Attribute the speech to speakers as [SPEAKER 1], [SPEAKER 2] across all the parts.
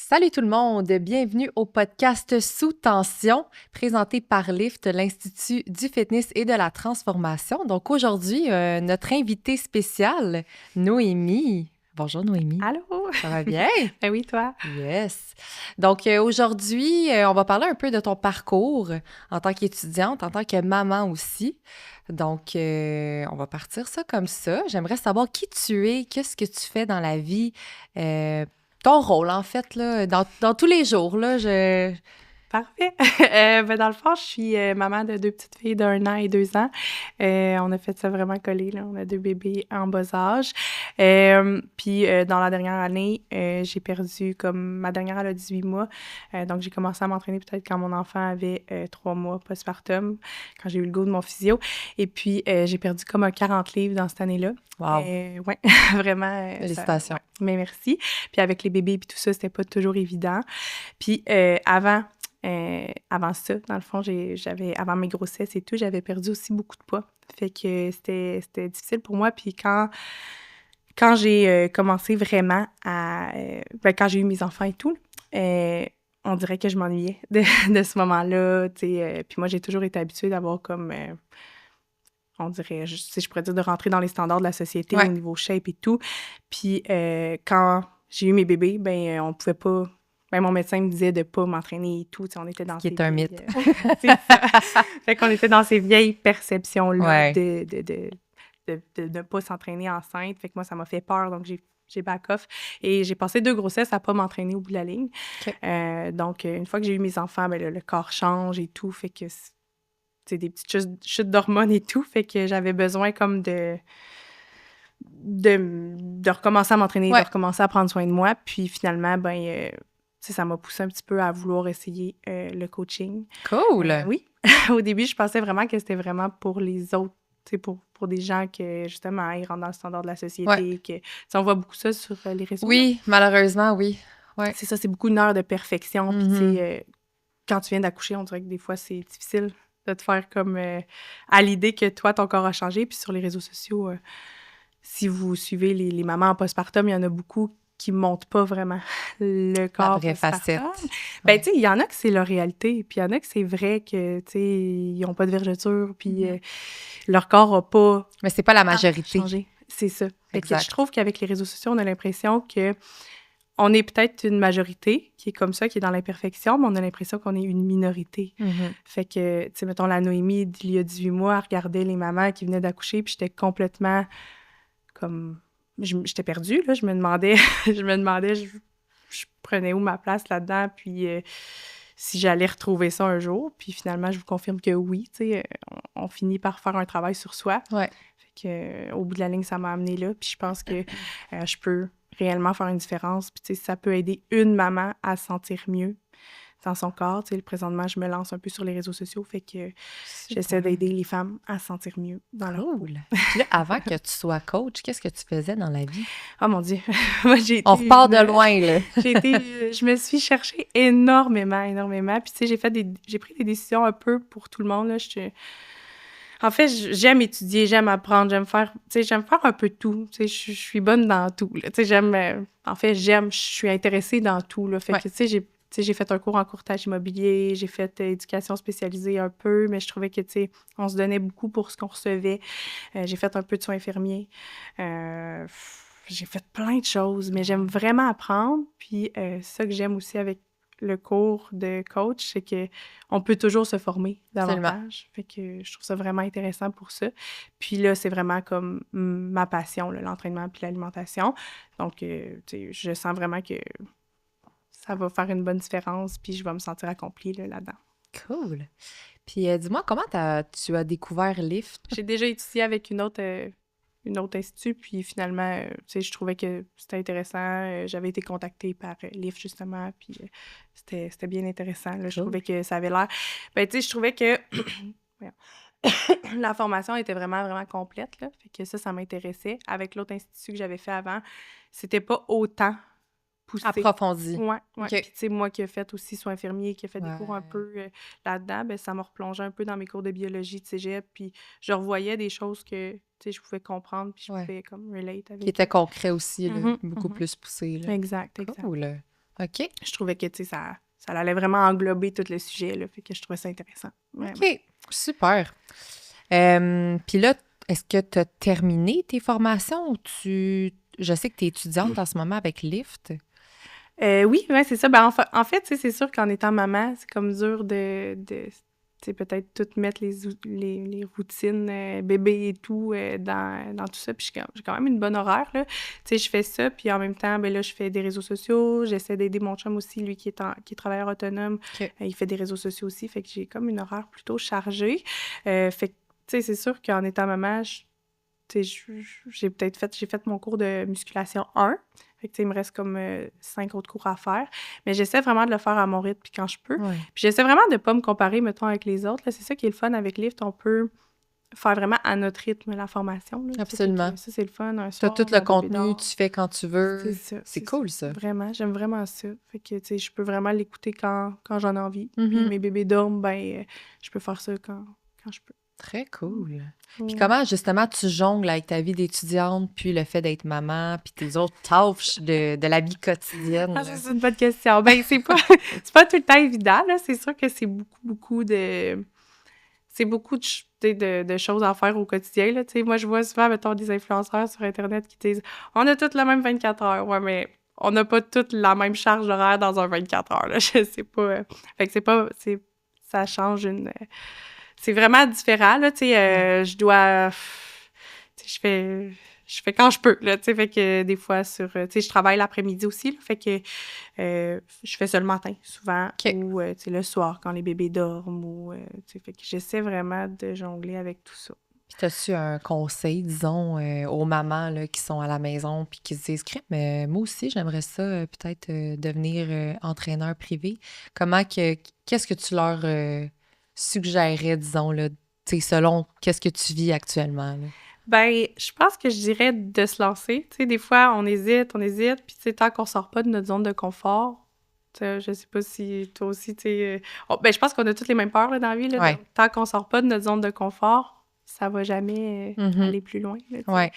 [SPEAKER 1] Salut tout le monde, bienvenue au podcast Sous tension, présenté par LIFT, l'Institut du fitness et de la transformation. Donc aujourd'hui, notre invitée spéciale, Noémie. Bonjour Noémie.
[SPEAKER 2] Allô?
[SPEAKER 1] Ça va bien?
[SPEAKER 2] Ben oui, toi?
[SPEAKER 1] Yes. Donc aujourd'hui, on va parler un peu de ton parcours en tant qu'étudiante, en tant que maman aussi. Donc, on va partir ça comme ça. J'aimerais savoir qui tu es, qu'est-ce que tu fais dans la vie, ton rôle, en fait, là, dans tous les jours, là,
[SPEAKER 2] Parfait. Ben dans le fond, je suis maman de deux petites filles d'1 an et 2 ans. On a fait ça vraiment collé, là. On a 2 bébés en bas âge. Puis dans la dernière année, j'ai perdu, comme ma dernière, elle a 18 mois. Donc j'ai commencé à m'entraîner peut-être quand mon enfant avait 3 mois postpartum, quand j'ai eu le go de mon physio. Et puis j'ai perdu comme un 40 livres dans cette année-là.
[SPEAKER 1] Wow,
[SPEAKER 2] Ouais, vraiment.
[SPEAKER 1] félicitations.
[SPEAKER 2] Ouais. Mais merci. Puis avec les bébés et tout ça, c'était pas toujours évident. Puis avant ça, dans le fond, avant mes grossesses et tout, j'avais perdu aussi beaucoup de poids. Fait que c'était difficile pour moi. Puis quand j'ai commencé vraiment quand j'ai eu mes enfants et tout, on dirait que je m'ennuyais de ce moment-là, tu sais. Puis moi, j'ai toujours été habituée d'avoir comme, on dirait, si je pourrais dire, de rentrer dans les standards de la société
[SPEAKER 1] Ouais.
[SPEAKER 2] au niveau shape et tout. Puis quand j'ai eu mes bébés, on pouvait pas... Ben, mon médecin me disait de pas m'entraîner et tout. Tu sais, on était dans
[SPEAKER 1] Qui
[SPEAKER 2] ces
[SPEAKER 1] est un
[SPEAKER 2] vieilles...
[SPEAKER 1] mythe.
[SPEAKER 2] C'est ça. Fait qu'on était dans ces vieilles perceptions-là
[SPEAKER 1] Ouais.
[SPEAKER 2] de ne pas s'entraîner enceinte. Fait que moi, ça m'a fait peur. Donc, j'ai back off. Et j'ai passé 2 grossesses à pas m'entraîner au bout de la ligne.
[SPEAKER 1] OK.
[SPEAKER 2] Donc, une fois que j'ai eu mes enfants, ben, le corps change et tout. Fait que c'est des petites chutes d'hormones et tout. Fait que j'avais besoin comme de recommencer à m'entraîner, de
[SPEAKER 1] Ouais.
[SPEAKER 2] recommencer à prendre soin de moi. Puis finalement, tu sais, ça m'a poussé un petit peu à vouloir essayer le coaching.
[SPEAKER 1] Cool.
[SPEAKER 2] Oui. Au début, je pensais vraiment que c'était vraiment pour les autres, tu sais, pour des gens que, justement, ils rentrent dans le standard de la
[SPEAKER 1] Ouais.
[SPEAKER 2] société, que, tu sais, on voit beaucoup ça sur les réseaux. Là.
[SPEAKER 1] Oui, malheureusement, oui. Ouais.
[SPEAKER 2] C'est ça, c'est beaucoup une heure de perfection. Puis, tu
[SPEAKER 1] Mhm.
[SPEAKER 2] sais, quand tu viens d'accoucher, on dirait que des fois, c'est difficile de te faire comme à l'idée que toi, ton corps a changé. Puis sur les réseaux sociaux, si vous suivez les mamans en postpartum, il y en a beaucoup qui ne montrent pas vraiment le
[SPEAKER 1] La
[SPEAKER 2] corps
[SPEAKER 1] vraie
[SPEAKER 2] postpartum.
[SPEAKER 1] facette.
[SPEAKER 2] Ben,
[SPEAKER 1] Ouais.
[SPEAKER 2] tu sais, il y en a que c'est leur réalité, puis il y en a que c'est vrai que, tu sais, ils n'ont pas de vergeture, puis leur corps n'a pas
[SPEAKER 1] Mais c'est pas la majorité.
[SPEAKER 2] changé. C'est ça. Fait que je
[SPEAKER 1] Exact.
[SPEAKER 2] trouve qu'avec les réseaux sociaux, on a l'impression que on est peut-être une majorité qui est comme ça, qui est dans l'imperfection, mais on a l'impression qu'on est une minorité.
[SPEAKER 1] Mhm.
[SPEAKER 2] Fait que, tu sais, mettons, la Noémie, d'il y a 18 mois, elle regardait les mamans qui venaient d'accoucher, puis j'étais complètement comme... J'étais perdue, là. Je me demandais, je prenais où ma place là-dedans, puis si j'allais retrouver ça un jour. Puis finalement, je vous confirme que oui, tu sais, on finit par faire un travail sur soi.
[SPEAKER 1] Ouais.
[SPEAKER 2] Fait que, au bout de la ligne, ça m'a amené là. Puis je pense que je peux réellement faire une différence. Puis tu sais, ça peut aider une maman à se sentir mieux dans son corps. Tu sais, présentement, je me lance un peu sur les réseaux sociaux, fait que j'essaie
[SPEAKER 1] Super.
[SPEAKER 2] d'aider les femmes à se sentir mieux dans leur peau.
[SPEAKER 1] Cool. Puis là, avant que tu sois coach, qu'est-ce que tu faisais dans la vie?
[SPEAKER 2] Oh mon Dieu! Moi,
[SPEAKER 1] On repart de loin, là.
[SPEAKER 2] je me suis cherchée énormément. Puis, tu sais, j'ai pris des décisions un peu pour tout le monde, là. En fait, j'aime étudier, j'aime apprendre, j'aime faire un peu de tout. Tu sais, je suis bonne dans tout, là. Tu sais, je suis intéressée dans tout, là. Fait
[SPEAKER 1] Ouais.
[SPEAKER 2] que, tu sais, j'ai fait un cours en courtage immobilier, j'ai fait éducation spécialisée un peu, mais je trouvais que, tu sais, on se donnait beaucoup pour ce qu'on recevait. J'ai fait un peu de soins infirmiers. J'ai fait plein de choses, mais j'aime vraiment apprendre. Puis, ça que j'aime aussi avec le cours de coach, c'est que on peut toujours se former
[SPEAKER 1] Absolument.
[SPEAKER 2] davantage. Fait que je trouve ça vraiment intéressant pour ça. Puis là, c'est vraiment comme ma passion, là, l'entraînement puis l'alimentation. Donc, tu sais, je sens vraiment que ça va faire une bonne différence, puis je vais me sentir accomplie là, là-dedans.
[SPEAKER 1] Cool. Puis dis-moi, comment tu as découvert Lyft?
[SPEAKER 2] J'ai déjà étudié avec une autre institut, puis finalement, tu sais, je trouvais que c'était intéressant. J'avais été contactée par LIFT, justement, puis c'était bien intéressant. Là. Je
[SPEAKER 1] Cool.
[SPEAKER 2] trouvais que ça avait l'air... Ben, tu sais, je trouvais que voyons. La formation était vraiment, vraiment complète, là. Fait que ça m'intéressait. Avec l'autre institut que j'avais fait avant, c'était pas autant poussé.
[SPEAKER 1] Approfondi.
[SPEAKER 2] Ouais.
[SPEAKER 1] OK.
[SPEAKER 2] Puis, tu sais, moi qui ai fait aussi soins infirmiers, qui a fait des cours un
[SPEAKER 1] Ouais.
[SPEAKER 2] peu là-dedans, ben ça m'a replongé un peu dans mes cours de biologie de cégep, puis je revoyais des choses que, tu sais, je pouvais comprendre, puis je
[SPEAKER 1] Ouais.
[SPEAKER 2] pouvais comme relate
[SPEAKER 1] Qui
[SPEAKER 2] avec.
[SPEAKER 1] était concret aussi, là, beaucoup
[SPEAKER 2] Mhm.
[SPEAKER 1] plus poussé, là.
[SPEAKER 2] Exact.
[SPEAKER 1] Cool. OK.
[SPEAKER 2] Je trouvais que, tu sais, ça allait vraiment englober tout le sujet, là, fait que je trouvais ça intéressant. Vraiment.
[SPEAKER 1] OK, super. Puis là, est-ce que tu as terminé tes formations ou Je sais que tu es étudiante en ce moment avec Lyft.
[SPEAKER 2] Oui, ouais, c'est ça. Ben, en fait, tu sais, c'est sûr qu'en étant maman, c'est comme dur tu sais, peut-être tout mettre les routines bébé et tout dans tout ça. Puis j'ai quand même une bonne horaire, là. Tu sais, je fais ça, puis en même temps, ben là, je fais des réseaux sociaux. J'essaie d'aider mon chum aussi, lui, qui est travailleur autonome.
[SPEAKER 1] OK.
[SPEAKER 2] Il fait des réseaux sociaux aussi, fait que j'ai comme une horaire plutôt chargée. Fait que, tu sais, c'est sûr qu'en étant maman, tu sais, j'ai fait mon cours de musculation 1. Fait que, tu sais, il me reste comme 5 autres cours à faire. Mais j'essaie vraiment de le faire à mon rythme, puis quand je peux.
[SPEAKER 1] Ouais.
[SPEAKER 2] Puis j'essaie vraiment de pas me comparer, mettons, avec les autres. Là. C'est ça qui est le fun avec Lyft. On peut faire vraiment à notre rythme la formation. Là,
[SPEAKER 1] Absolument.
[SPEAKER 2] ça, c'est le fun. Un
[SPEAKER 1] Tu as
[SPEAKER 2] soir,
[SPEAKER 1] tout
[SPEAKER 2] mon
[SPEAKER 1] le
[SPEAKER 2] bébé
[SPEAKER 1] contenu,
[SPEAKER 2] dort.
[SPEAKER 1] tu fais quand tu veux.
[SPEAKER 2] C'est ça.
[SPEAKER 1] C'est cool, ça.
[SPEAKER 2] Vraiment, j'aime vraiment ça. Fait que, tu sais, je peux vraiment l'écouter quand j'en ai envie. Puis
[SPEAKER 1] Mhm.
[SPEAKER 2] mes bébés dorment, je peux faire ça quand je peux.
[SPEAKER 1] Très cool. Puis
[SPEAKER 2] Ouais.
[SPEAKER 1] comment, justement, tu jongles avec ta vie d'étudiante, puis le fait d'être maman, puis tes autres tâches de la vie quotidienne?
[SPEAKER 2] Ah, ça, c'est une bonne question. Ben, c'est pas tout le temps évident, là. C'est sûr que c'est beaucoup de... C'est beaucoup de choses à faire au quotidien, là. Tu sais, moi, je vois souvent, mettons, des influenceurs sur Internet qui disent « On a toutes la même 24 heures. » Ouais, mais on n'a pas toutes la même charge d'horaire dans un 24 heures, là. Je sais pas. Fait que ça change c'est vraiment différent, là, tu sais, je dois... Tu sais, je fais quand je peux, là, tu sais, fait que des fois tu sais, je travaille l'après-midi aussi, là, fait que je fais ça le matin, souvent,
[SPEAKER 1] OK.
[SPEAKER 2] ou, tu sais, le soir, quand les bébés dorment, ou, tu sais, fait que j'essaie vraiment de jongler avec tout ça.
[SPEAKER 1] Puis t'as-tu un conseil, disons, aux mamans là, qui sont à la maison puis qui se disent « mais moi aussi, j'aimerais ça peut-être devenir entraîneur privé. » Qu'est-ce que tu leur suggérerais, disons, là, tu sais, selon qu'est-ce que tu vis actuellement? Là?
[SPEAKER 2] Ben, je pense que je dirais de se lancer. Tu sais, des fois, on hésite, puis tu sais, tant qu'on sort pas de notre zone de confort, tu sais, je sais pas si toi aussi, tu sais... ben, je pense qu'on a toutes les mêmes peurs, là, dans la vie, là.
[SPEAKER 1] Ouais.
[SPEAKER 2] Donc, tant qu'on sort pas de notre zone de confort, ça va jamais
[SPEAKER 1] Mhm.
[SPEAKER 2] aller plus loin, là, tu sais.
[SPEAKER 1] Ouais.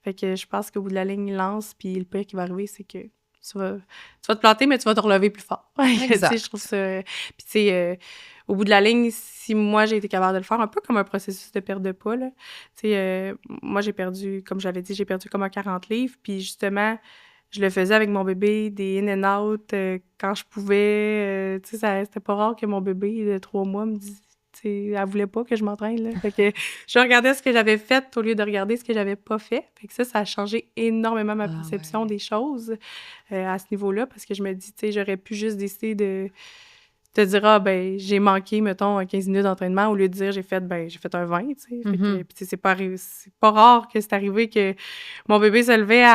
[SPEAKER 2] Fait que je pense qu'au bout de la ligne, il lance, puis le pire qui va arriver, c'est que tu vas te planter, mais tu vas te relever plus fort.
[SPEAKER 1] Exact.
[SPEAKER 2] Tu sais, je trouve ça... Puis tu sais, au bout de la ligne, si moi, j'ai été capable de le faire, un peu comme un processus de perte de poids, là. Tu sais, moi, j'ai perdu, comme j'avais dit, j'ai perdu comme un 40 livres, puis justement, je le faisais avec mon bébé, des in and out, quand je pouvais. Tu sais, c'était pas rare que mon bébé de 3 mois me dise... Tu sais, elle voulait pas que je m'entraîne, là. Fait que je regardais ce que j'avais fait au lieu de regarder ce que j'avais pas fait. Fait que ça a changé énormément ma perception des choses à ce niveau-là, parce que je me dis, tu sais, j'aurais pu juste décider de te dire, ah, ben, j'ai manqué, mettons, 15 minutes d'entraînement, au lieu de dire, j'ai fait un 20, tu sais. Fait que, puis, tu sais, c'est pas rare que c'est arrivé que mon bébé se levait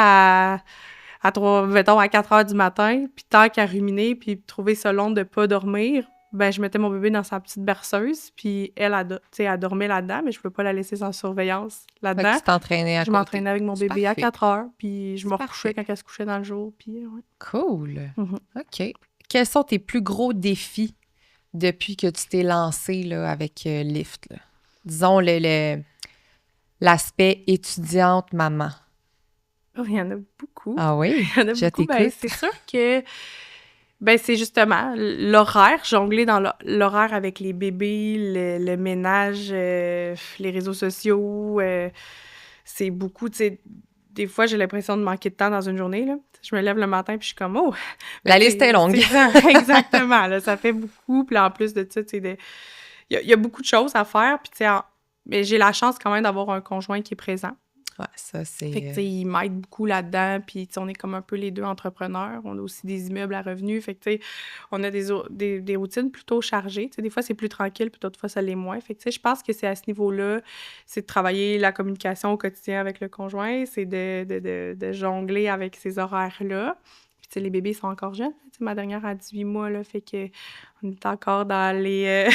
[SPEAKER 2] mettons, à 4 heures du matin, puis tant qu'à ruminer, puis trouver ça long de pas dormir, ben, je mettais mon bébé dans sa petite berceuse, puis tu sais, elle dormait là-dedans, mais je peux pas la laisser sans surveillance
[SPEAKER 1] Fait que
[SPEAKER 2] là-dedans.
[SPEAKER 1] tu t'entraînais à
[SPEAKER 2] Je
[SPEAKER 1] côté.
[SPEAKER 2] m'entraînais avec mon
[SPEAKER 1] C'est
[SPEAKER 2] bébé à
[SPEAKER 1] parfait.
[SPEAKER 2] 4 heures, puis je me
[SPEAKER 1] C'est
[SPEAKER 2] recouchais
[SPEAKER 1] parfait.
[SPEAKER 2] quand elle se couchait dans le jour, puis ouais.
[SPEAKER 1] Cool.
[SPEAKER 2] Mhm.
[SPEAKER 1] OK. Quels sont tes plus gros défis depuis que tu t'es lancée là, avec Lyft? Là? Disons l'aspect étudiante-maman.
[SPEAKER 2] Oh, il y en a beaucoup.
[SPEAKER 1] Ah oui?
[SPEAKER 2] Il y en a
[SPEAKER 1] Je
[SPEAKER 2] beaucoup. Ben,
[SPEAKER 1] t'écoute.
[SPEAKER 2] c'est sûr que c'est justement l'horaire, jongler dans l'horaire avec les bébés, le ménage, les réseaux sociaux, c'est beaucoup, tu sais, des fois, j'ai l'impression de manquer de temps dans une journée, là. Je me lève le matin, puis je suis comme, oh!
[SPEAKER 1] La liste est longue.
[SPEAKER 2] C'est ça, exactement, là, ça fait beaucoup. Puis en plus de ça, tu sais, il y a beaucoup de choses à faire, puis tu sais, mais j'ai la chance quand même d'avoir un conjoint qui est présent.
[SPEAKER 1] Ouais, ça, c'est...
[SPEAKER 2] Fait que, tu sais, il m'aide beaucoup là-dedans, puis tu sais, on est comme un peu les deux entrepreneurs. On a aussi des immeubles à revenus, fait que, tu sais, on a des routines plutôt chargées. Tu sais, des fois, c'est plus tranquille, puis d'autres fois, ça l'est moins. Fait que, tu sais, je pense que c'est à ce niveau-là, c'est de travailler la communication au quotidien avec le conjoint, c'est de jongler avec ces horaires-là. Puis, tu sais, les bébés sont encore jeunes. Tu sais, ma dernière a 18 mois, là, fait que on est encore dans les...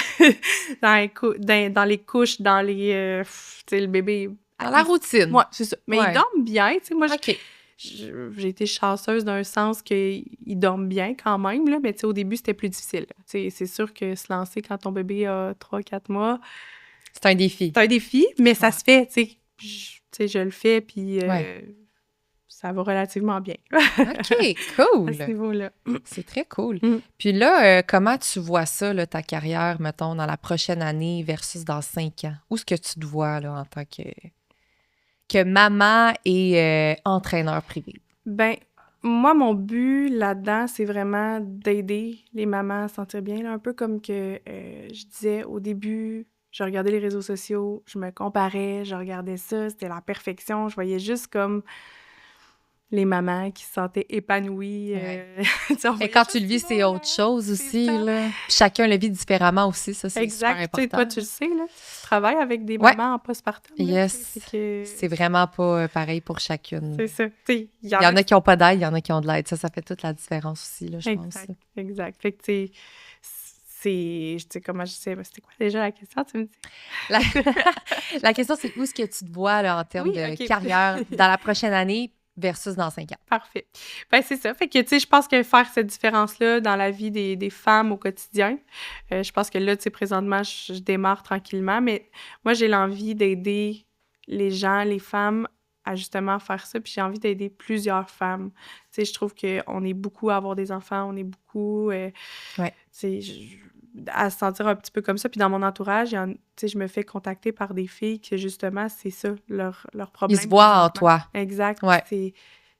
[SPEAKER 2] dans les couches, tu sais, le bébé...
[SPEAKER 1] Dans la routine.
[SPEAKER 2] Ouais, c'est ça. Mais
[SPEAKER 1] Ouais.
[SPEAKER 2] ils dorment bien, tu sais. Moi,
[SPEAKER 1] OK.
[SPEAKER 2] j'ai été chanceuse d'un sens qu'ils dorment bien quand même, là, mais tu sais, au début, c'était plus difficile. Tu sais, c'est sûr que se lancer quand ton bébé a 3-4 mois,
[SPEAKER 1] C'est un défi.
[SPEAKER 2] c'est un défi, mais ça
[SPEAKER 1] Ouais.
[SPEAKER 2] se fait, tu sais. Je le fais, puis
[SPEAKER 1] Ouais.
[SPEAKER 2] ça va relativement bien
[SPEAKER 1] OK,
[SPEAKER 2] à ce
[SPEAKER 1] cool!
[SPEAKER 2] niveau-là.
[SPEAKER 1] C'est très cool.
[SPEAKER 2] Mm.
[SPEAKER 1] Puis là, comment tu vois ça, là, ta carrière, mettons, dans la prochaine année versus dans 5 ans? Où est-ce que tu te vois, là, en tant que maman et entraîneur privé?
[SPEAKER 2] Ben, moi, mon but là-dedans, c'est vraiment d'aider les mamans à se sentir bien, là, un peu comme que je disais au début, je regardais les réseaux sociaux, je me comparais, je regardais ça, c'était la perfection, je voyais juste comme les mamans qui se sentaient épanouies.
[SPEAKER 1] Ouais.
[SPEAKER 2] Tu sais, on
[SPEAKER 1] Et
[SPEAKER 2] voyait
[SPEAKER 1] quand tu
[SPEAKER 2] juste
[SPEAKER 1] le
[SPEAKER 2] du
[SPEAKER 1] vis,
[SPEAKER 2] beau,
[SPEAKER 1] c'est
[SPEAKER 2] là.
[SPEAKER 1] autre chose
[SPEAKER 2] C'est
[SPEAKER 1] aussi,
[SPEAKER 2] ça.
[SPEAKER 1] là. Puis chacun le vit différemment aussi, ça, c'est super
[SPEAKER 2] Exact. Tu sais,
[SPEAKER 1] important,
[SPEAKER 2] toi, tu
[SPEAKER 1] là.
[SPEAKER 2] le sais, là. Tu travailles avec des
[SPEAKER 1] Ouais,
[SPEAKER 2] mamans en postpartum, là, tu sais.
[SPEAKER 1] yes.
[SPEAKER 2] C'est que...
[SPEAKER 1] C'est vraiment pas pareil pour chacune.
[SPEAKER 2] C'est ça. Tu sais, il y
[SPEAKER 1] Il
[SPEAKER 2] en
[SPEAKER 1] y en
[SPEAKER 2] a
[SPEAKER 1] a qui n'ont pas d'aide, il y en a qui ont de l'aide. Ça fait toute la différence aussi, là, je pense.
[SPEAKER 2] Exact, exact. Fait que, tu sais, c'est... Tu sais, comment je sais... C'était quoi déjà la question, tu me dis?
[SPEAKER 1] La, la question, c'est où est-ce que tu te vois, là, en termes
[SPEAKER 2] Oui,
[SPEAKER 1] de
[SPEAKER 2] OK.
[SPEAKER 1] carrière dans la prochaine année versus dans 5 ans?
[SPEAKER 2] Parfait. Ben c'est ça. Fait que, tu sais, je pense que faire cette différence-là dans la vie des femmes au quotidien, je pense que là, tu sais, présentement, je démarre tranquillement, mais moi, j'ai l'envie d'aider les gens, les femmes, à justement faire ça, puis j'ai envie d'aider plusieurs femmes. Tu sais, je trouve qu'on est beaucoup à avoir des enfants, on est beaucoup,
[SPEAKER 1] Ouais.
[SPEAKER 2] tu sais, à se sentir un petit peu comme ça. Puis dans mon entourage, tu sais, je me fais contacter par des filles que, justement, c'est ça, leur problème.
[SPEAKER 1] Ils se voient en
[SPEAKER 2] présentement.
[SPEAKER 1] toi.
[SPEAKER 2] Exact.
[SPEAKER 1] Ouais.
[SPEAKER 2] Puis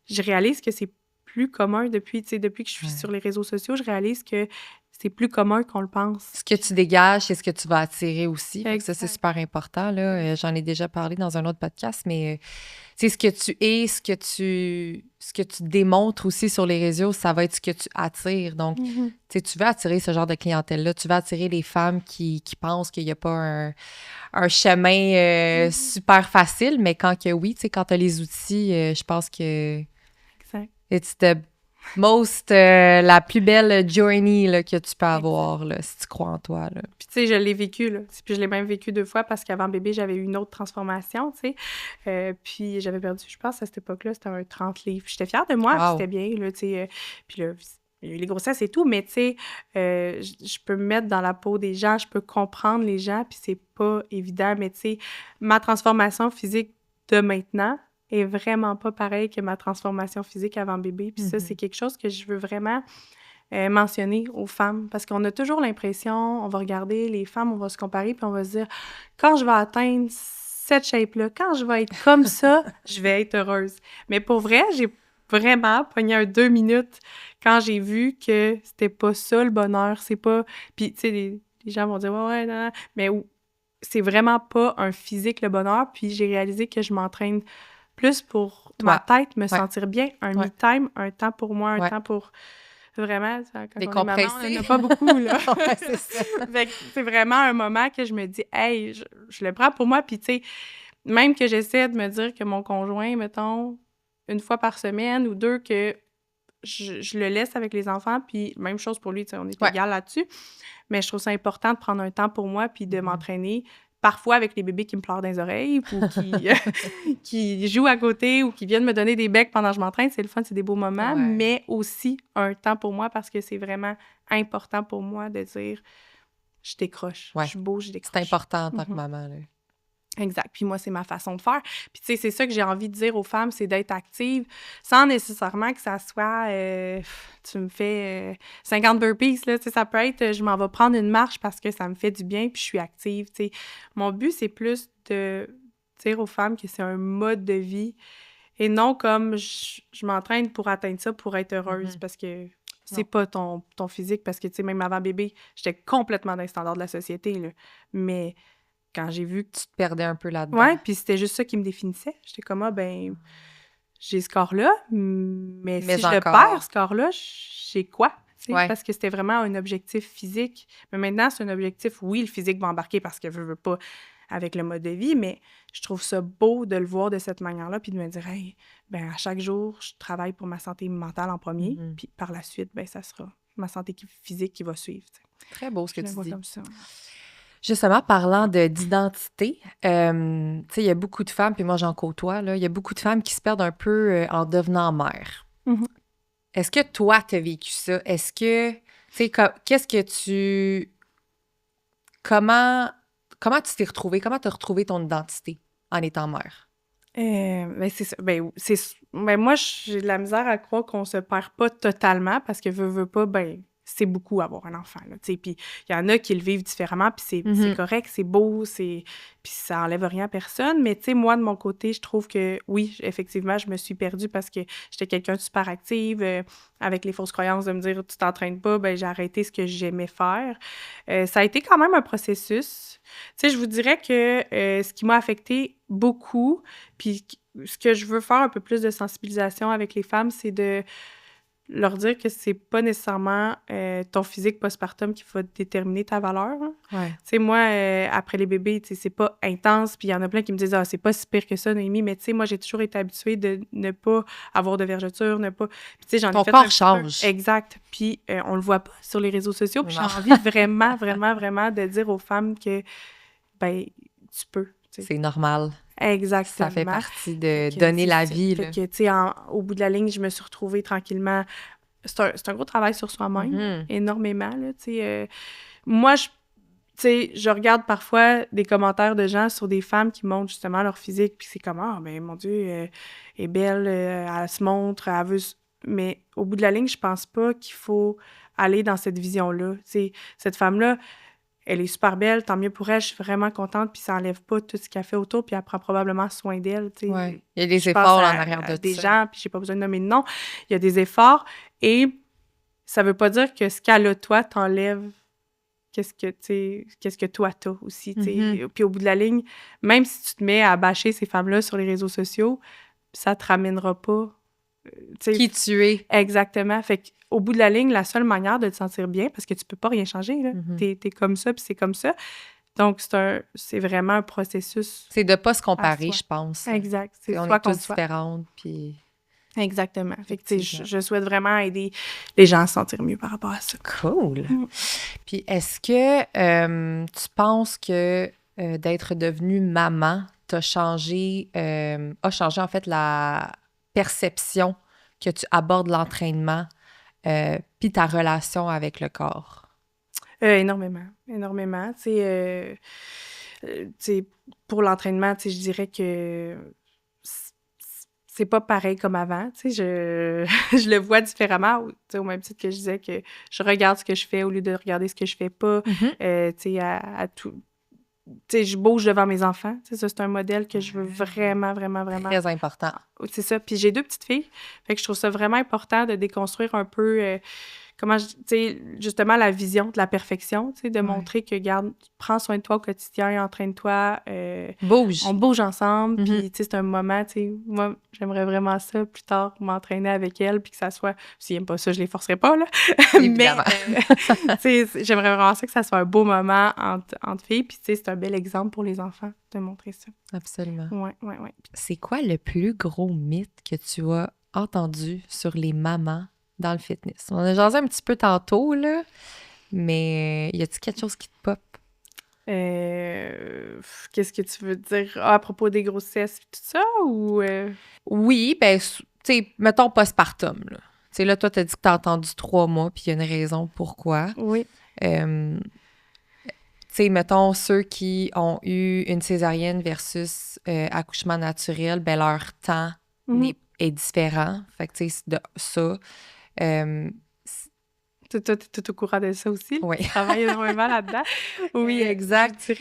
[SPEAKER 2] je réalise que c'est plus commun depuis, tu sais, depuis que je suis
[SPEAKER 1] Ouais.
[SPEAKER 2] sur les réseaux sociaux, je réalise que c'est plus commun qu'on le pense.
[SPEAKER 1] Ce que tu dégages, c'est ce que tu vas attirer aussi. Fait que ça, c'est
[SPEAKER 2] Exact.
[SPEAKER 1] super important, là. J'en ai déjà parlé dans un autre podcast, mais tu sais, ce que tu es, ce que tu démontres aussi sur les réseaux, ça va être ce que tu attires. Donc,
[SPEAKER 2] Mhm.
[SPEAKER 1] tu sais, tu veux attirer ce genre de clientèle-là. Tu veux attirer les femmes qui pensent qu'il n'y a pas un chemin super facile, mais quand que oui, tu sais, quand tu as les outils, je pense que
[SPEAKER 2] Exact.
[SPEAKER 1] it's the la plus belle journey là, que tu peux avoir, là, si tu crois en toi, là.
[SPEAKER 2] Puis, tu sais, je l'ai vécu, là. Puis, je l'ai même vécu 2 fois parce qu'avant bébé, j'avais eu une autre transformation, tu sais. Puis, j'avais perdu, je pense, à cette époque-là, c'était un 30 livres. J'étais fière de moi, puis
[SPEAKER 1] Wow.
[SPEAKER 2] c'était bien, là, tu sais. Puis là, il y a eu les grossesses et tout, mais tu sais, je peux me mettre dans la peau des gens, je peux comprendre les gens, puis c'est pas évident, mais tu sais, ma transformation physique de maintenant est vraiment pas pareille que ma transformation physique avant bébé. Puis ça, c'est quelque chose que je veux vraiment mentionner aux femmes, parce qu'on a toujours l'impression, on va regarder les femmes, on va se comparer, puis on va se dire, quand je vais atteindre cette shape-là, quand je vais être comme ça, je vais être heureuse. Mais pour vrai, j'ai vraiment pogné un 2 minutes quand j'ai vu que c'était pas ça le bonheur, c'est pas... Puis, tu sais, les gens vont dire, ouais, non, non, mais c'est vraiment pas un physique le bonheur, puis j'ai réalisé que je m'entraîne plus pour ma tête, me sentir bien, un me time, un temps pour moi, un temps pour... Vraiment, quand on est maman, on n'en a pas beaucoup, là.
[SPEAKER 1] Ouais, c'est ça.
[SPEAKER 2] Fait que c'est vraiment un moment que je me dis, hey, je le prends pour moi. Puis, tu sais, même que j'essaie de me dire que mon conjoint, mettons, une fois par semaine ou 2, que je le laisse avec les enfants, puis même chose pour lui, tu sais, on est égal là-dessus. Mais je trouve ça important de prendre un temps pour moi, puis de m'entraîner, parfois avec les bébés qui me pleurent dans les oreilles ou qui jouent à côté ou qui viennent me donner des becs pendant que je m'entraîne. C'est le fun, c'est des beaux moments, mais aussi un temps pour moi parce que c'est vraiment important pour moi de dire je décroche, je bouge, je décroche.
[SPEAKER 1] C'est important en tant que maman, là.
[SPEAKER 2] Exact. Puis moi, c'est ma façon de faire. Puis tu sais, c'est ça que j'ai envie de dire aux femmes, c'est d'être active sans nécessairement que ça soit tu me fais 50 burpees, là. Tu sais, ça peut être je m'en vais prendre une marche parce que ça me fait du bien puis je suis active, tu sais. Mon but, c'est plus de dire aux femmes que c'est un mode de vie et non comme je m'entraîne pour atteindre ça, pour être heureuse, parce que c'est pas ton physique, parce que, tu sais, même avant bébé, j'étais complètement dans les standards de la société, là. Mais quand j'ai vu que
[SPEAKER 1] tu te perdais un peu là-dedans.
[SPEAKER 2] Ouais, puis c'était juste ça qui me définissait. J'étais comme, j'ai ce corps-là, mais si je le perds, ce corps-là, j'ai quoi? Parce que c'était vraiment un objectif physique. Mais maintenant, c'est un objectif, oui, le physique va embarquer parce que je veux pas avec le mode de vie, mais je trouve ça beau de le voir de cette manière-là, puis de me dire, hey, à chaque jour, je travaille pour ma santé mentale en premier, puis par la suite, ça sera ma santé physique qui va suivre. T'sais.
[SPEAKER 1] Très beau ce que tu dis.
[SPEAKER 2] Comme ça.
[SPEAKER 1] Justement, parlant d'identité, tu sais, il y a beaucoup de femmes, puis moi j'en côtoie, là, il y a beaucoup de femmes qui se perdent un peu en devenant mère.
[SPEAKER 2] Mm-hmm.
[SPEAKER 1] Est-ce que toi, tu as vécu ça? Est-ce que, tu sais, qu'est-ce que tu... Comment tu t'es retrouvée? Comment tu as retrouvé ton identité en étant mère?
[SPEAKER 2] C'est ça. Moi, j'ai de la misère à croire qu'on se perd pas totalement parce que veut pas, c'est beaucoup avoir un enfant, là, tu sais. Puis il y en a qui le vivent différemment, puis c'est correct, c'est beau, puis ça enlève rien à personne. Mais tu sais, moi, de mon côté, je trouve que oui, effectivement, je me suis perdue parce que j'étais quelqu'un de super active, avec les fausses croyances de me dire tu t'entraînes pas, j'ai arrêté ce que j'aimais faire. Ça a été quand même un processus. Tu sais, je vous dirais que ce qui m'a affectée beaucoup, puis ce que je veux faire un peu plus de sensibilisation avec les femmes, c'est de leur dire que c'est pas nécessairement ton physique postpartum qui va déterminer ta valeur. Hein.
[SPEAKER 1] Ouais.
[SPEAKER 2] Tu sais, moi, après les bébés, tu sais, c'est pas intense, puis il y en a plein qui me disent « Ah, c'est pas si pire que ça, Noémie », mais tu sais, moi, j'ai toujours été habituée de ne pas avoir de vergeture, ne pas... Puis tu sais, j'en ai fait
[SPEAKER 1] corps change.
[SPEAKER 2] Exact. Puis on le voit pas sur les réseaux sociaux, puis j'ai envie vraiment, vraiment, vraiment de dire aux femmes que, tu peux. T'sais.
[SPEAKER 1] C'est normal.
[SPEAKER 2] Exactement.
[SPEAKER 1] Ça fait partie de donner la vie.
[SPEAKER 2] Fait que, tu sais, au bout de la ligne, je me suis retrouvée tranquillement. C'est un gros travail sur soi-même, énormément, là, tu sais. Moi, tu sais, je regarde parfois des commentaires de gens sur des femmes qui montrent justement leur physique, puis c'est comme « Ah, mais mon Dieu, elle est belle, elle se montre, elle veut... » Mais au bout de la ligne, je pense pas qu'il faut aller dans cette vision-là. Tu sais, cette femme-là, elle est super belle, tant mieux pour elle, je suis vraiment contente, puis ça enlève pas tout ce qu'elle fait autour, puis elle prend probablement soin d'elle, tu sais.
[SPEAKER 1] Ouais. Il y a des efforts en arrière de
[SPEAKER 2] des
[SPEAKER 1] ça.
[SPEAKER 2] gens, puis j'ai pas besoin de nommer de nom, il y a des efforts, et ça veut pas dire que ce qu'elle a, toi, t'enlève qu'est-ce que toi t'as aussi, tu sais. Puis au bout de la ligne, même si tu te mets à bâcher ces femmes-là sur les réseaux sociaux, ça te ramènera pas...
[SPEAKER 1] qui tu es.
[SPEAKER 2] Exactement. Fait qu'au bout de la ligne, la seule manière de te sentir bien, parce que tu peux pas rien changer, là. T'es comme ça, puis c'est comme ça. Donc, c'est vraiment un processus.
[SPEAKER 1] C'est de pas se comparer, je pense.
[SPEAKER 2] Exact.
[SPEAKER 1] On est tous différentes, puis...
[SPEAKER 2] Exactement. Fait que, tu sais, je souhaite vraiment aider les gens à se sentir mieux par rapport à ça.
[SPEAKER 1] Cool. Puis, est-ce que tu penses que d'être devenue maman a changé, en fait, la perception que tu abordes l'entraînement puis ta relation avec le corps?
[SPEAKER 2] Énormément. Tu sais, pour l'entraînement, tu sais, je dirais que c'est pas pareil comme avant. Tu sais, je le vois différemment, tu sais, au même titre que je disais que je regarde ce que je fais au lieu de regarder ce que je fais pas. Tu sais, à tout... Tu sais, je bouge devant mes enfants. Tu sais, ça, c'est un modèle que je veux vraiment, vraiment, vraiment...
[SPEAKER 1] Très important.
[SPEAKER 2] C'est ça. Puis j'ai 2 petites filles. Fait que je trouve ça vraiment important de déconstruire un peu... tu sais, justement, la vision de la perfection, tu sais, de montrer que, regarde, prends soin de toi au quotidien, entraîne-toi.
[SPEAKER 1] Bouge.
[SPEAKER 2] On bouge ensemble, puis, tu sais, c'est un moment, tu sais, moi, j'aimerais vraiment ça, plus tard, m'entraîner avec elle, puis que ça soit... S'ils n'aiment pas ça, je les forcerai pas, là. Mais, tu sais, j'aimerais vraiment ça que ça soit un beau moment entre filles, puis, tu sais, c'est un bel exemple pour les enfants de montrer ça.
[SPEAKER 1] Absolument.
[SPEAKER 2] Oui.
[SPEAKER 1] C'est quoi le plus gros mythe que tu as entendu sur les mamans dans le fitness? On a jasé un petit peu tantôt, là, mais y a-t-il quelque chose qui te pop?
[SPEAKER 2] Qu'est-ce que tu veux dire? À propos des grossesses et tout ça, ou...
[SPEAKER 1] Oui, ben, tu sais, mettons postpartum, là. Tu sais, là, toi, t'as dit que t'as entendu 3 mois, puis il y a une raison pourquoi.
[SPEAKER 2] Oui.
[SPEAKER 1] Tu sais, mettons, ceux qui ont eu une césarienne versus accouchement naturel, ben leur temps est différent. Fait que, tu sais, de ça...
[SPEAKER 2] Toi, t'es tout au courant de ça aussi?
[SPEAKER 1] Oui.
[SPEAKER 2] Tu travailles énormément là-dedans?
[SPEAKER 1] Oui, exact.
[SPEAKER 2] Tu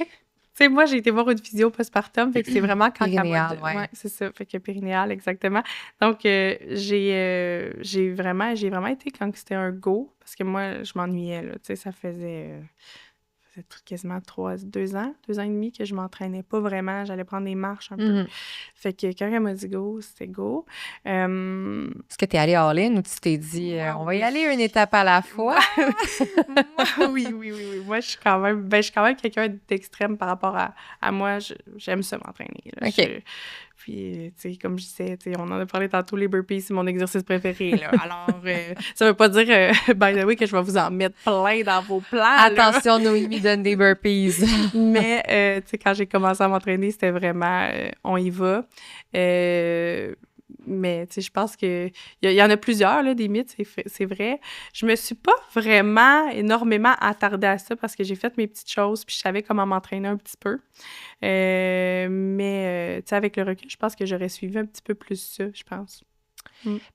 [SPEAKER 2] sais, moi, j'ai été voir une physio postpartum, fait que c'est vraiment quand...
[SPEAKER 1] Périnéale,
[SPEAKER 2] ouais, c'est ça, fait que périnéale, exactement. Donc, j'ai vraiment été quand c'était un go, parce que moi, je m'ennuyais, là, tu sais, ça faisait quasiment 2 ans et demi que je m'entraînais pas vraiment. J'allais prendre des marches un peu. Fait que quand elle m'a dit go, c'était go.
[SPEAKER 1] Est-ce que t'es allée all-in ou tu t'es dit on va y aller une étape à la fois?
[SPEAKER 2] Oui. Moi, je suis quand même quelqu'un d'extrême par rapport à moi. J'aime ça m'entraîner. Là.
[SPEAKER 1] OK.
[SPEAKER 2] Puis, tu sais, comme je disais, on en a parlé tantôt, les burpees, c'est mon exercice préféré, là. Alors, ça veut pas dire, by the way, que je vais vous en mettre plein dans vos plans,
[SPEAKER 1] Attention, Noémie donne des burpees.
[SPEAKER 2] Mais, tu sais, quand j'ai commencé à m'entraîner, c'était vraiment, on y va. mais tu sais, je pense que il y en a plusieurs, là, des mythes, c'est vrai. Je me suis pas vraiment énormément attardée à ça parce que j'ai fait mes petites choses puis je savais comment m'entraîner un petit peu. Mais, tu sais, avec le recul, je pense que j'aurais suivi un petit peu plus ça, je pense.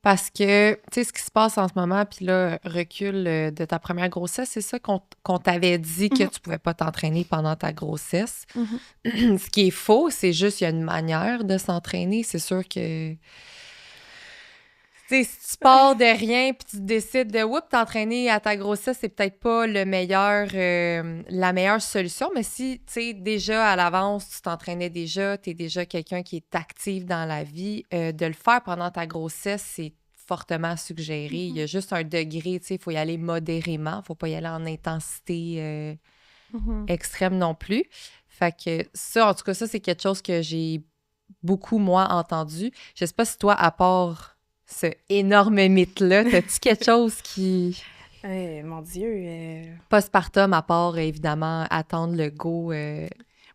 [SPEAKER 1] Parce que, tu sais, ce qui se passe en ce moment, puis là, recul de ta première grossesse, c'est ça qu'on t'avait dit que tu pouvais pas t'entraîner pendant ta grossesse. Ce qui est faux, c'est juste qu'il y a une manière de s'entraîner. C'est sûr que, tu sais, si tu pars de rien puis tu décides de, t'entraîner à ta grossesse, c'est peut-être pas la meilleure solution. Mais si, tu sais, déjà à l'avance, tu t'entraînais déjà, tu es déjà quelqu'un qui est actif dans la vie, de le faire pendant ta grossesse, c'est fortement suggéré. Il y a juste un degré, tu sais, il faut y aller modérément, faut pas y aller en intensité extrême non plus. Fait que ça, en tout cas, ça, c'est quelque chose que j'ai beaucoup, moi, entendu. Je sais pas si toi, à part ce énorme mythe-là, t'as-tu quelque chose qui...
[SPEAKER 2] Mon Dieu...
[SPEAKER 1] Postpartum, à part, évidemment, attendre le go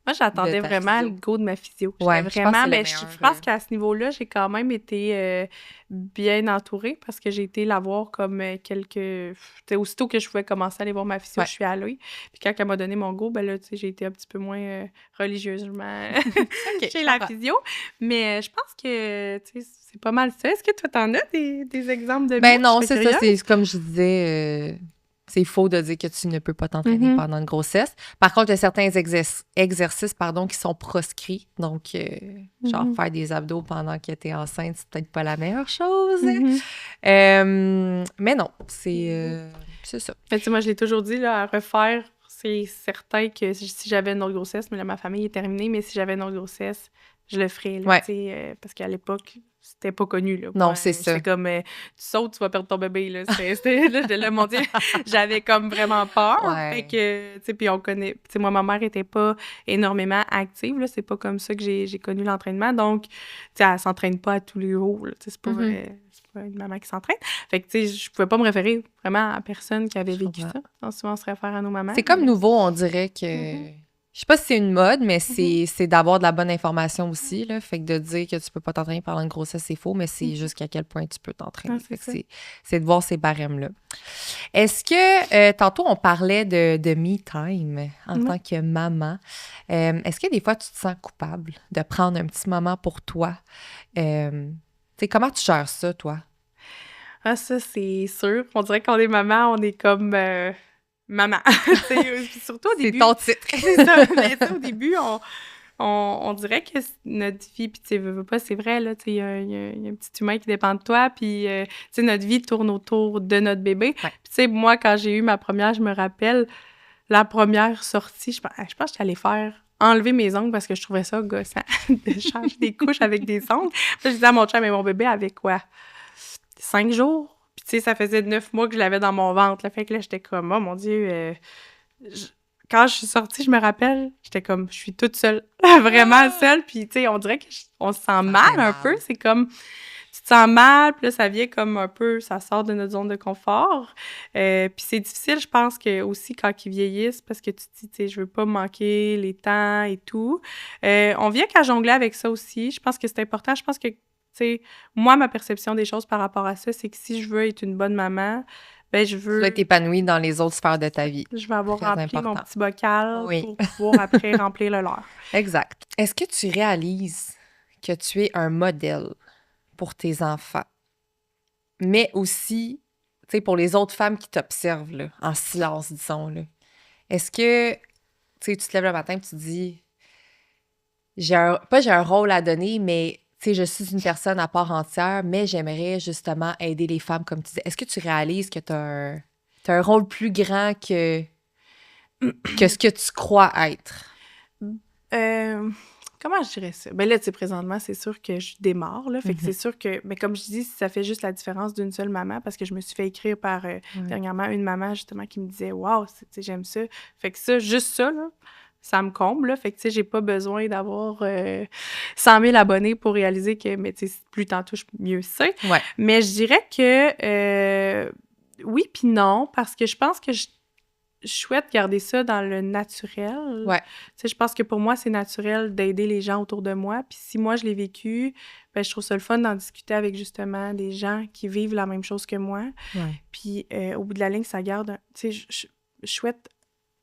[SPEAKER 2] Moi, j'attendais
[SPEAKER 1] ta
[SPEAKER 2] vraiment
[SPEAKER 1] physio.
[SPEAKER 2] le go de ma physio.
[SPEAKER 1] Ouais,
[SPEAKER 2] J'étais
[SPEAKER 1] je pense que
[SPEAKER 2] vraiment...
[SPEAKER 1] c'est le
[SPEAKER 2] Ben,
[SPEAKER 1] meilleur,
[SPEAKER 2] je pense qu'à ce niveau-là, j'ai quand même été bien entourée parce que j'ai été la voir comme quelques... Tu sais, aussitôt que je pouvais commencer à aller voir ma physio,
[SPEAKER 1] Ouais.
[SPEAKER 2] je suis allée. Puis quand elle m'a donné mon go, ben là, tu sais, j'ai été un petit peu moins religieusement
[SPEAKER 1] OK,
[SPEAKER 2] chez
[SPEAKER 1] je
[SPEAKER 2] la
[SPEAKER 1] comprends.
[SPEAKER 2] physio. Mais je pense que, tu sais, c'est pas mal ça. Est-ce que toi, t'en as des exemples de
[SPEAKER 1] Ben
[SPEAKER 2] mythes?
[SPEAKER 1] non,
[SPEAKER 2] Je
[SPEAKER 1] c'est
[SPEAKER 2] serais
[SPEAKER 1] ça,
[SPEAKER 2] curieuse.
[SPEAKER 1] c'est comme je disais, c'est faux de dire que tu ne peux pas t'entraîner
[SPEAKER 2] Mhm.
[SPEAKER 1] pendant une grossesse. Par contre, il y a certains exercices qui sont proscrits. Donc, genre,
[SPEAKER 2] Mhm.
[SPEAKER 1] faire des abdos pendant que tu es enceinte, c'est peut-être pas la meilleure chose.
[SPEAKER 2] Mhm.
[SPEAKER 1] Mais non, c'est ça.
[SPEAKER 2] Mais tu sais, moi, je l'ai toujours dit, là, à refaire, c'est certain que si j'avais une autre grossesse, mais là, ma famille est terminée, mais si j'avais une autre grossesse, je le ferais, là,
[SPEAKER 1] Ouais.
[SPEAKER 2] tu sais, parce qu'à l'époque, c'était pas connu, là.
[SPEAKER 1] Non,
[SPEAKER 2] Moi,
[SPEAKER 1] c'est ça.
[SPEAKER 2] j'étais comme, tu sautes, tu vas perdre ton bébé, là. Là, j'étais là, mon Dieu, j'avais comme vraiment peur.
[SPEAKER 1] Ouais.
[SPEAKER 2] Fait que, tu sais, puis on connaît... Tu sais, moi, ma mère était pas énormément active, là. C'est pas comme ça que j'ai connu l'entraînement. Donc, tu sais, elle s'entraîne pas à tous les jours, là. Tu sais, c'est pas une maman qui s'entraîne. Fait que, tu sais, je pouvais pas me référer vraiment à personne qui avait
[SPEAKER 1] Je
[SPEAKER 2] vécu
[SPEAKER 1] comprends.
[SPEAKER 2] ça. Donc, souvent, on se réfère à nos mamans.
[SPEAKER 1] C'est comme
[SPEAKER 2] mais-
[SPEAKER 1] nouveau, on dirait que... Je sais pas si c'est une mode, mais c'est d'avoir de la bonne information aussi, là. Fait que de dire que tu peux pas t'entraîner pendant une grossesse, c'est faux, mais c'est jusqu'à quel point tu peux t'entraîner.
[SPEAKER 2] Ah, c'est
[SPEAKER 1] Fait que
[SPEAKER 2] ça.
[SPEAKER 1] c'est de voir ces barèmes-là. Est-ce que, tantôt, on parlait de me time en tant que maman. Est-ce que des fois, tu te sens coupable de prendre un petit moment pour toi? Tu sais, comment tu gères ça, toi?
[SPEAKER 2] Ah, ça, c'est sûr. On dirait qu'on est maman, on est comme maman. Tu sais, puis surtout au
[SPEAKER 1] C'est
[SPEAKER 2] début.
[SPEAKER 1] ton titre.
[SPEAKER 2] C'est ça. Mais tu sais, au début, on dirait que notre vie, puis tu sais, veux pas, c'est vrai, là, tu sais, il y a un petit humain qui dépend de toi, puis tu sais, notre vie tourne autour de notre bébé.
[SPEAKER 1] Ouais.
[SPEAKER 2] Puis tu sais, moi, quand j'ai eu ma première, je me rappelle, la première sortie, je pense que j'étais allée enlever mes ongles parce que je trouvais ça gossant de changer des couches avec des ongles. Puis là, je disais à mon chum, mais mon bébé avait quoi? 5 jours? Puis tu sais, ça faisait 9 mois que je l'avais dans mon ventre. Là. Fait que là, j'étais comme, oh mon Dieu, quand je suis sortie, je me rappelle, j'étais comme, je suis toute seule, vraiment seule. Puis tu sais, on dirait qu'on se sent mal un peu. C'est comme, tu te sens mal, puis là, ça vient comme un peu, ça sort de notre zone de confort. Puis c'est difficile, je pense, que aussi quand ils vieillissent, parce que tu te dis, tu sais, je veux pas manquer les temps et tout. On vient qu'à jongler avec ça aussi. Je pense que c'est important. Je pense que, tu sais, moi, ma perception des choses par rapport à ça, c'est que si je veux être une bonne maman, ben je
[SPEAKER 1] Tu
[SPEAKER 2] veux...
[SPEAKER 1] dois être épanouie dans les autres sphères de ta vie.
[SPEAKER 2] Je vais avoir
[SPEAKER 1] Très
[SPEAKER 2] rempli mon
[SPEAKER 1] important.
[SPEAKER 2] petit bocal
[SPEAKER 1] Oui.
[SPEAKER 2] pour pouvoir après remplir le leur.
[SPEAKER 1] Exact. Est-ce que tu réalises que tu es un modèle pour tes enfants, mais aussi, tu sais, pour les autres femmes qui t'observent, là, en silence, disons, là? Est-ce que, tu sais, tu te lèves le matin et tu te dis, j'ai un rôle à donner, mais, tu sais, je suis une personne à part entière, mais j'aimerais justement aider les femmes, comme tu dis. Est-ce que tu réalises que tu as un rôle plus grand que ce que tu crois être?
[SPEAKER 2] Comment je dirais ça? Ben là, tu sais, présentement, c'est sûr que je démarre, là. Fait que c'est sûr que... Mais comme je dis, ça fait juste la différence d'une seule maman, parce que je me suis fait écrire par, dernièrement, une maman, justement, qui me disait « Wow, tu sais, j'aime ça. » Fait que ça, juste ça, là, ça me comble, là. Fait que, tu sais, j'ai pas besoin d'avoir 100 000 abonnés pour réaliser que, mais tu sais, plus t'en touches, mieux c'est.
[SPEAKER 1] Ouais.
[SPEAKER 2] Mais je dirais que oui puis non, parce que je pense que chouette garder ça dans le naturel.
[SPEAKER 1] Ouais.
[SPEAKER 2] Tu sais, je pense que pour moi, c'est naturel d'aider les gens autour de moi. Puis si moi, je l'ai vécu, ben, je trouve ça le fun d'en discuter avec justement des gens qui vivent la même chose que moi.
[SPEAKER 1] Ouais.
[SPEAKER 2] Puis au bout de la ligne, ça garde... Tu sais, je souhaite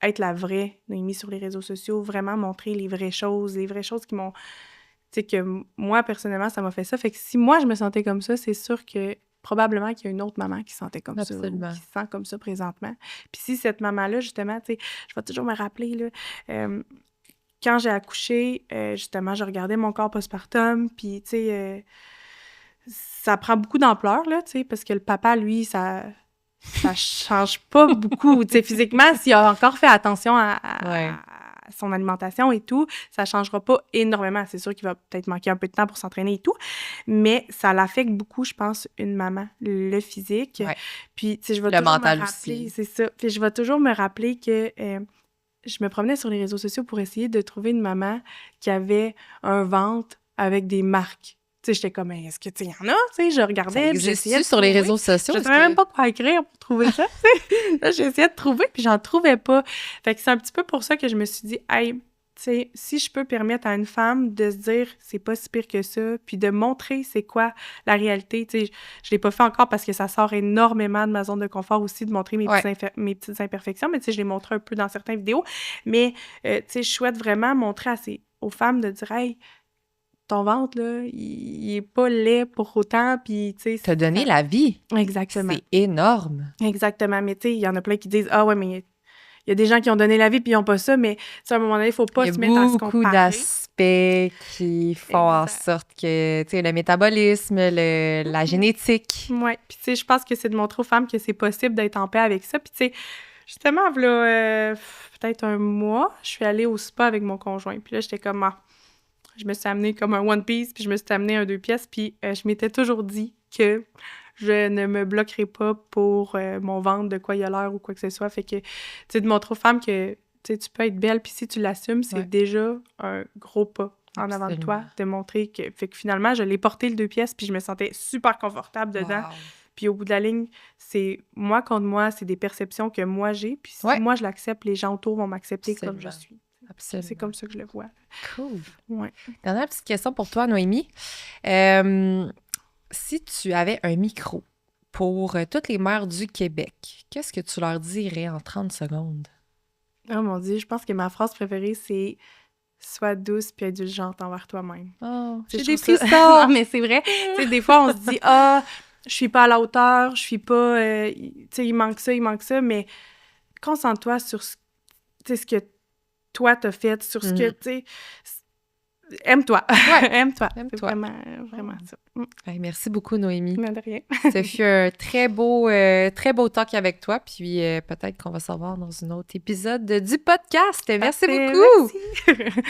[SPEAKER 2] être la vraie Noémie sur les réseaux sociaux, vraiment montrer les vraies choses qui m'ont... Tu sais, que moi, personnellement, ça m'a fait ça. Fait que si moi, je me sentais comme ça, c'est sûr que probablement qu'il y a une autre maman qui se sentait comme ça, ou
[SPEAKER 1] Absolument.
[SPEAKER 2] qui se sent comme ça présentement. Puis si cette maman-là, justement, tu sais, je vais toujours me rappeler, là, quand j'ai accouché, justement, je regardais mon corps postpartum, puis, tu sais, ça prend beaucoup d'ampleur, là, tu sais, parce que le papa, lui, ça change pas beaucoup. Tu sais, physiquement, s'il a encore fait attention
[SPEAKER 1] Ouais.
[SPEAKER 2] à son alimentation et tout, ça changera pas énormément. C'est sûr qu'il va peut-être manquer un peu de temps pour s'entraîner et tout, mais ça l'affecte beaucoup, je pense, une maman, le physique.
[SPEAKER 1] Ouais.
[SPEAKER 2] Puis, tu sais, je vais
[SPEAKER 1] Le
[SPEAKER 2] toujours
[SPEAKER 1] mental
[SPEAKER 2] me rappeler,
[SPEAKER 1] aussi.
[SPEAKER 2] c'est ça. Puis, je vais toujours me rappeler que je me promenais sur les réseaux sociaux pour essayer de trouver une maman qui avait un ventre avec des marques. Tu sais, j'étais comme, mais est-ce que, tu sais, il y en a? Tu sais, je
[SPEAKER 1] Ça
[SPEAKER 2] regardais, puis j'essayais de
[SPEAKER 1] existe sur les
[SPEAKER 2] trouver.
[SPEAKER 1] réseaux sociaux?
[SPEAKER 2] Je
[SPEAKER 1] Est-ce
[SPEAKER 2] savais même
[SPEAKER 1] que...
[SPEAKER 2] pas quoi écrire pour trouver ça, tu sais. Là, j'essayais de trouver, puis j'en trouvais pas. Fait que c'est un petit peu pour ça que je me suis dit, hey, tu sais, si je peux permettre à une femme de se dire, c'est pas si pire que ça, puis de montrer c'est quoi la réalité, tu sais, je l'ai pas fait encore parce que ça sort énormément de ma zone de confort aussi, de montrer mes,
[SPEAKER 1] Ouais.
[SPEAKER 2] mes petites imperfections, mais tu sais, je l'ai montré un peu dans certaines vidéos. Mais, tu sais, je souhaite vraiment montrer aux femmes de dire, hey, ton ventre, là, il est pas laid pour autant, puis, tu sais...
[SPEAKER 1] T'as donné la vie.
[SPEAKER 2] Exactement.
[SPEAKER 1] C'est énorme.
[SPEAKER 2] Exactement. Mais, tu sais, il y en a plein qui disent, ah ouais, mais il y a des gens qui ont donné la vie puis ils n'ont pas ça, mais, tu sais, à un moment donné, il faut pas
[SPEAKER 1] Il y a
[SPEAKER 2] se mettre à se
[SPEAKER 1] beaucoup
[SPEAKER 2] comparer.
[SPEAKER 1] d'aspects qui font en
[SPEAKER 2] Exact.
[SPEAKER 1] sorte que, tu sais, le métabolisme, la génétique.
[SPEAKER 2] Ouais. Puis, tu sais, je pense que c'est de montrer aux femmes que c'est possible d'être en paix avec ça. Puis, tu sais, justement, là, peut-être un mois, je suis allée au spa avec mon conjoint. Puis là, j'étais comme, ah, je me suis amenée comme un one piece, puis je me suis amenée un 2 pièces, puis je m'étais toujours dit que je ne me bloquerai pas pour mon ventre, de quoi il a l'air ou quoi que ce soit. Fait que, tu sais, de montrer aux femmes que, tu sais, tu peux être belle, puis si tu l'assumes, c'est
[SPEAKER 1] Ouais.
[SPEAKER 2] déjà un gros pas en avant de toi,
[SPEAKER 1] Absolument.
[SPEAKER 2] de montrer que... Fait que finalement, je l'ai porté le 2 pièces, puis je me sentais super confortable dedans.
[SPEAKER 1] Wow.
[SPEAKER 2] Puis au bout de la ligne, c'est moi contre moi, c'est des perceptions que moi j'ai, puis si
[SPEAKER 1] Ouais.
[SPEAKER 2] moi je l'accepte, les gens autour vont m'accepter comme je
[SPEAKER 1] Absolument.
[SPEAKER 2] suis.
[SPEAKER 1] Absolument.
[SPEAKER 2] C'est comme ça que je le vois.
[SPEAKER 1] Cool.
[SPEAKER 2] Ouais.
[SPEAKER 1] Dernière petite question pour toi, Noémie. Si tu avais un micro pour toutes les mères du Québec, qu'est-ce que tu leur dirais en 30 secondes?
[SPEAKER 2] Oh mon Dieu, je pense que ma phrase préférée, c'est « Sois douce puis indulgente envers toi-même ».
[SPEAKER 1] Oh,
[SPEAKER 2] Tu sais,
[SPEAKER 1] j'ai
[SPEAKER 2] je
[SPEAKER 1] des
[SPEAKER 2] trouve ça-
[SPEAKER 1] frissons!
[SPEAKER 2] Non, mais c'est vrai. Tu sais, des fois, on se dit « Ah, je suis pas à la hauteur, je suis pas... tu sais, il manque ça », mais concentre-toi sur tu sais, ce que toi t'as fait, sur ce que, tu sais... Aime-toi.
[SPEAKER 1] Ouais.
[SPEAKER 2] Aime-toi.
[SPEAKER 1] Aime-toi.
[SPEAKER 2] C'est vraiment, vraiment ça.
[SPEAKER 1] Hey, merci beaucoup, Noémie.
[SPEAKER 2] Mais de rien.
[SPEAKER 1] Ce fut un très beau talk avec toi, puis peut-être qu'on va se revoir dans un autre épisode du podcast. Merci
[SPEAKER 2] Parfait,
[SPEAKER 1] beaucoup!
[SPEAKER 2] merci.